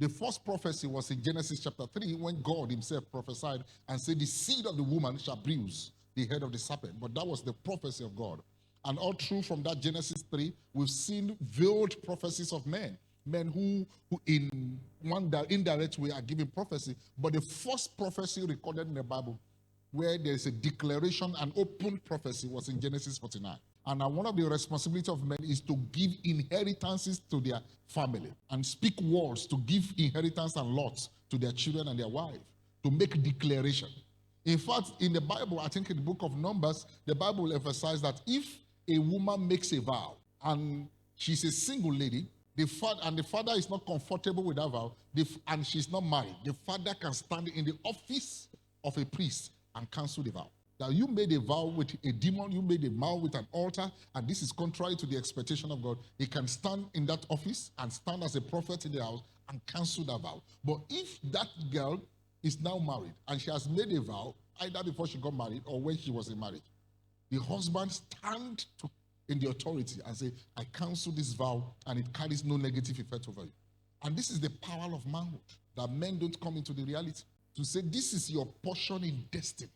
The first prophecy was in Genesis chapter 3 when God himself prophesied and said, the seed of the woman shall bruise the head of the serpent. But that was the prophecy of God. And all through from that Genesis 3, we've seen veiled prophecies of men who in one indirect way are giving prophecy. But the first prophecy recorded in the Bible where there is a declaration, an open prophecy, was in Genesis 49. And one of the responsibilities of men is to give inheritances to their family and speak words to give inheritance and lots to their children and their wife, to make declaration. In fact, in the Bible, I think in the book of Numbers, the Bible will emphasize that if a woman makes a vow and she's a single lady, the father is not comfortable with that vow, and she's not married, the father can stand in the office of a priest and cancel the vow. Now, you made a vow with a demon, you made a vow with an altar, and this is contrary to the expectation of God. He can stand in that office and stand as a prophet in the house and cancel that vow. But if that girl is now married and she has made a vow, either before she got married or when she was in marriage, the husband stands in the authority and say, I cancel this vow, and it carries no negative effect over you. And this is the power of manhood, that men don't come into the reality. To say, this is your portion in destiny.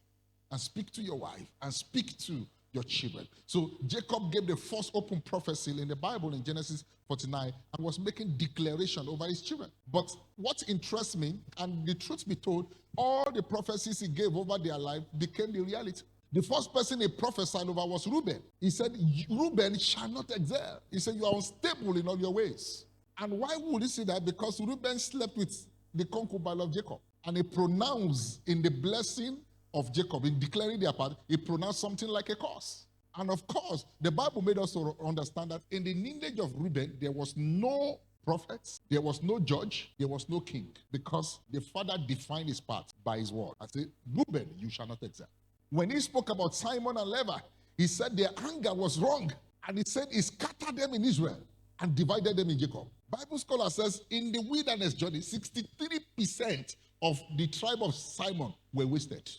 And speak to your wife and speak to your children. So Jacob gave the first open prophecy in the Bible in Genesis 49 and was making declaration over his children. But what interests me, and the truth be told, all the prophecies he gave over their life became the reality. The first person he prophesied over was Reuben. He said, Reuben shall not excel. He said, you are unstable in all your ways. And why would he say that? Because Reuben slept with the concubine of Jacob. And he pronounced in the blessing of Jacob, in declaring their part, he pronounced something like a curse. And of course, the Bible made us understand that in the lineage of Reuben, there was no prophets, there was no judge, there was no king, because the father defined his part by his word. I say, Reuben, you shall not excel. When he spoke about Simon and Levi, he said their anger was wrong. And he said he scattered them in Israel and divided them in Jacob. Bible scholar says in the wilderness journey, 63% of the tribe of Simon were wasted.